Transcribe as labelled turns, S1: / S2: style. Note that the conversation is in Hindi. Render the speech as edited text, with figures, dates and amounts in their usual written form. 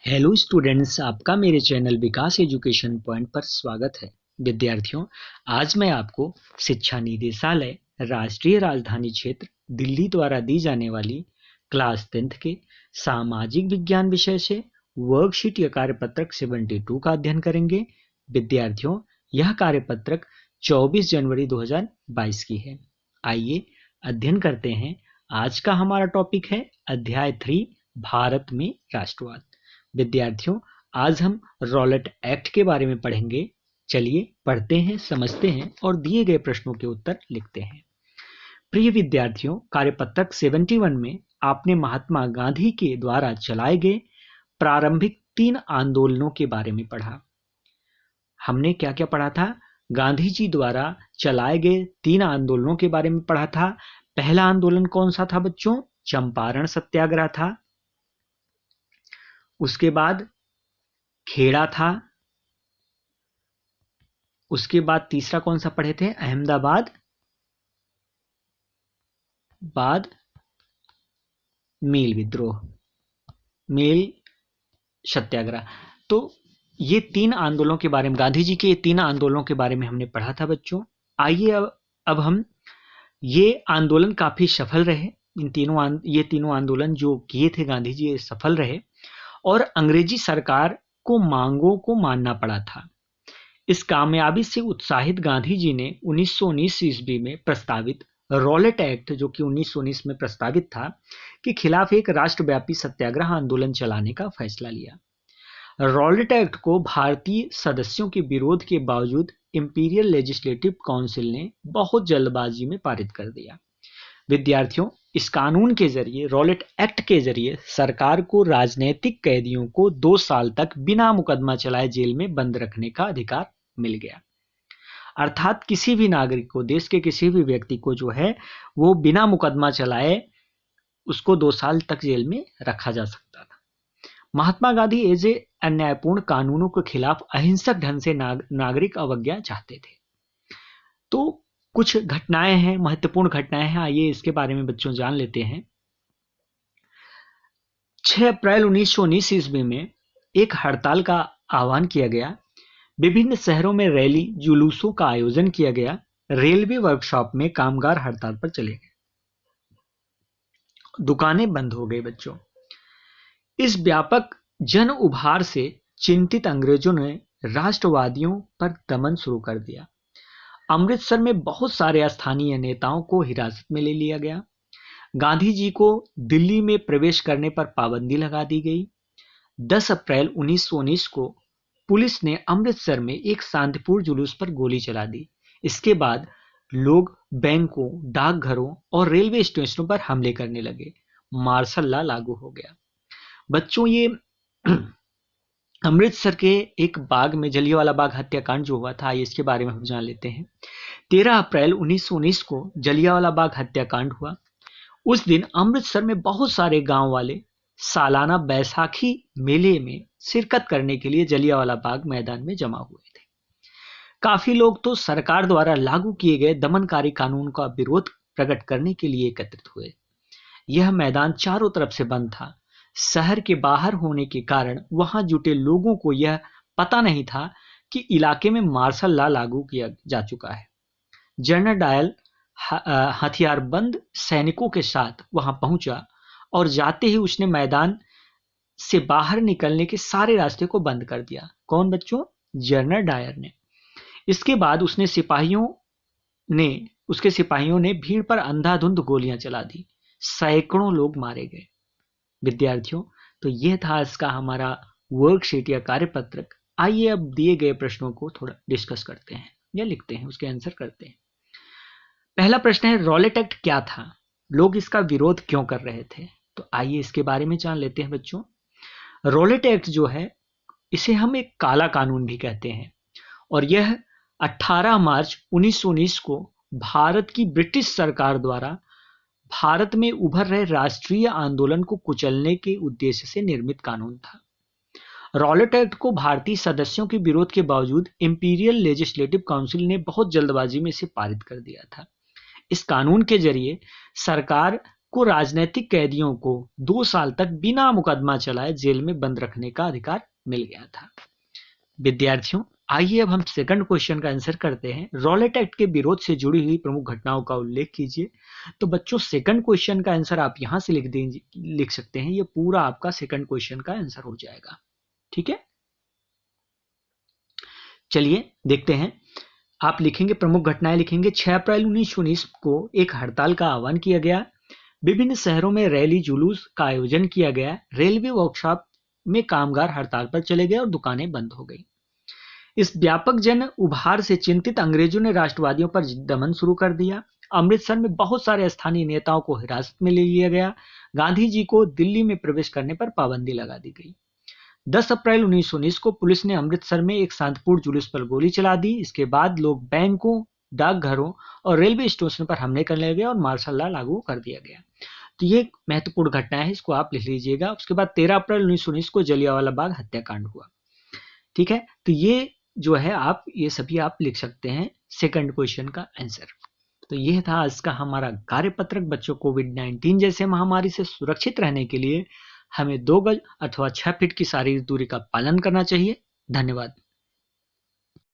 S1: हेलो स्टूडेंट्स, आपका मेरे चैनल विकास एजुकेशन पॉइंट पर स्वागत है। विद्यार्थियों, आज मैं आपको शिक्षा निदेशालय राष्ट्रीय राजधानी क्षेत्र दिल्ली द्वारा दी जाने वाली क्लास 10th के सामाजिक विज्ञान विषय से वर्कशीट या कार्यपत्रक 72 का अध्ययन करेंगे। विद्यार्थियों, यह कार्यपत्रक 24 जनवरी 2022 की है। आइए अध्ययन करते हैं। आज का हमारा टॉपिक है अध्याय 3, भारत में राष्ट्रवाद। विद्यार्थियों, आज हम रॉलेट एक्ट के बारे में पढ़ेंगे। चलिए पढ़ते हैं, समझते हैं और दिए गए प्रश्नों के उत्तर लिखते हैं। प्रिय विद्यार्थियों, कार्यपत्रक 71 में आपने महात्मा गांधी के द्वारा चलाए गए प्रारंभिक 3 आंदोलनों के बारे में पढ़ा। हमने क्या क्या पढ़ा था? गांधी जी द्वारा चलाए गए 3 आंदोलनों के बारे में पढ़ा था। पहला आंदोलन कौन सा था बच्चों? चंपारण सत्याग्रह था। उसके बाद खेड़ा था। उसके बाद तीसरा कौन सा पढ़े थे? अहमदाबाद मील विद्रोह, मील सत्याग्रह। तो ये 3 आंदोलनों के बारे में, गांधी जी के 3 आंदोलनों के बारे में हमने पढ़ा था बच्चों। आइए अब हम, ये आंदोलन काफी सफल रहे। ये तीनों आंदोलन जो किए थे गांधी जी, ये सफल रहे और अंग्रेजी सरकार को मांगों को मानना पड़ा था। इस कामयाबी से उत्साहित गांधी जी ने 1919 ईस्वी में प्रस्तावित रॉलेट एक्ट, जो कि 1919 में प्रस्तावित था, के खिलाफ एक राष्ट्रव्यापी सत्याग्रह आंदोलन चलाने का फैसला लिया। रॉलेट एक्ट को भारतीय सदस्यों के विरोध के बावजूद इंपीरियल लेजिस्लेटिव काउंसिल ने बहुत जल्दबाजी में पारित कर दिया। विद्यार्थियों, इस कानून के जरिए, रॉलेट एक्ट के जरिए, सरकार को राजनीतिक कैदियों को 2 साल तक बिना मुकदमा चलाए जेल में बंद रखने का अधिकार मिल गया। अर्थात किसी भी नागरिक को, देश के किसी भी व्यक्ति को जो है वो बिना मुकदमा चलाए उसको 2 साल तक जेल में रखा जा सकता था। महात्मा गांधी ऐसे अन्यायपूर्ण कानूनों के खिलाफ अहिंसक ढंग से नागरिक अवज्ञा चाहते थे। तो कुछ घटनाएं हैं, महत्वपूर्ण घटनाएं हैं। आइए इसके बारे में बच्चों जान लेते हैं। 6 अप्रैल 1919 ईस्वी में एक हड़ताल का आह्वान किया गया। विभिन्न शहरों में रैली जुलूसों का आयोजन किया गया। रेलवे वर्कशॉप में कामगार हड़ताल पर चले गए। दुकानें बंद हो गई बच्चों। इस व्यापक जन उभार से चिंतित अंग्रेजों ने राष्ट्रवादियों पर दमन शुरू कर दिया। अमृतसर में बहुत सारे स्थानीय नेताओं को हिरासत में ले लिया गया। गांधी जी को दिल्ली में प्रवेश करने पर पाबंदी लगा दी गई। 10 अप्रैल 1919 को पुलिस ने अमृतसर में एक शांतिपूर्ण जुलूस पर गोली चला दी। इसके बाद लोग बैंकों, डाकघरों और रेलवे स्टेशनों पर हमले करने लगे। मार्शल लॉ लागू हो गया। बच्चों, ये अमृतसर के एक बाग में जलियांवाला बाग हत्याकांड जो हुआ था, इसके बारे में हम जान लेते हैं। 13 अप्रैल 1919 को जलियांवाला बाग हत्याकांड हुआ। उस दिन अमृतसर में बहुत सारे गांव वाले सालाना बैसाखी मेले में शिरकत करने के लिए जलियांवाला बाग मैदान में जमा हुए थे। काफी लोग तो सरकार द्वारा लागू किए गए दमनकारी कानून का विरोध प्रकट करने के लिए एकत्रित हुए। यह मैदान चारों तरफ से बंद था। शहर के बाहर होने के कारण वहां जुटे लोगों को यह पता नहीं था कि इलाके में मार्शल लॉ लागू किया जा चुका है। जनरल डायल हथियारबंद सैनिकों के साथ वहां पहुंचा और जाते ही उसने मैदान से बाहर निकलने के सारे रास्ते को बंद कर दिया। कौन बच्चों? जनरल डायर ने। इसके बाद उसके सिपाहियों ने भीड़ पर अंधाधुंध गोलियां चला दी। सैकड़ों लोग मारे गए। विद्यार्थियों, तो यह था इसका हमारा वर्कशीट या कार्यपत्रक। आइए अब दिए गए प्रश्नों को थोड़ा डिस्कस करते हैं या लिखते हैं, उसके आंसर करते हैं। पहला प्रश्न है, रॉलेट एक्ट क्या था? लोग इसका विरोध क्यों कर रहे थे? तो आइए इसके बारे में जान लेते हैं बच्चों। रॉलेट एक्ट जो है, इसे हम एक काला कानून भी कहते हैं और यह 18 मार्च 1919 को भारत की ब्रिटिश सरकार द्वारा भारत में उभर रहे राष्ट्रीय आंदोलन को कुचलने के उद्देश्य से निर्मित कानून था। रॉलेट एक्ट को भारतीय सदस्यों के विरोध के बावजूद इंपीरियल लेजिस्लेटिव काउंसिल ने बहुत जल्दबाजी में इसे पारित कर दिया था। इस कानून के जरिए सरकार को राजनीतिक कैदियों को 2 साल तक बिना मुकदमा चलाए जेल में बंद रखने का अधिकार मिल गया था। विद्यार्थियों, आइए अब हम सेकंड क्वेश्चन का आंसर करते हैं। रॉलेट एक्ट के विरोध से जुड़ी हुई प्रमुख घटनाओं का उल्लेख कीजिए। तो बच्चों, सेकंड क्वेश्चन का आंसर आप यहां से लिख सकते हैं। ये पूरा आपका सेकंड क्वेश्चन का आंसर हो जाएगा। ठीक है, चलिए देखते हैं। आप लिखेंगे, प्रमुख घटनाएं लिखेंगे। 6 अप्रैल 1919 को एक हड़ताल का आह्वान किया गया। विभिन्न शहरों में रैली जुलूस का आयोजन किया गया। रेलवे वर्कशॉप में कामगार हड़ताल पर चले गए और दुकानें बंद हो गई। इस व्यापक जन उभार से चिंतित अंग्रेजों ने राष्ट्रवादियों पर दमन शुरू कर दिया। अमृतसर में बहुत सारे स्थानीय नेताओं को हिरासत में ले लिया गया। गांधी जी को दिल्ली में प्रवेश करने पर पाबंदी लगा दी गई। 10 अप्रैल 1919 को पुलिस ने अमृतसर में एक शांतिपूर्ण जुलूस पर गोली चला दी। इसके बाद लोग बैंकों, डाकघरों और रेलवे स्टेशन पर हमले करने लगे और मार्शल लॉ लागू कर दिया गया। तो ये महत्वपूर्ण घटना है, इसको आप लिख लीजिएगा। उसके बाद 13 अप्रैल 1919 को जलियांवाला बाग हत्याकांड हुआ। ठीक है, तो ये जो है आप ये सभी आप लिख सकते हैं सेकंड क्वेश्चन का आंसर। तो यह था आज का हमारा कार्यपत्रक। बच्चों, कोविड-19 जैसे महामारी से सुरक्षित रहने के लिए हमें 2 गज अथवा 6 फीट की शारीरिक दूरी का पालन करना चाहिए। धन्यवाद।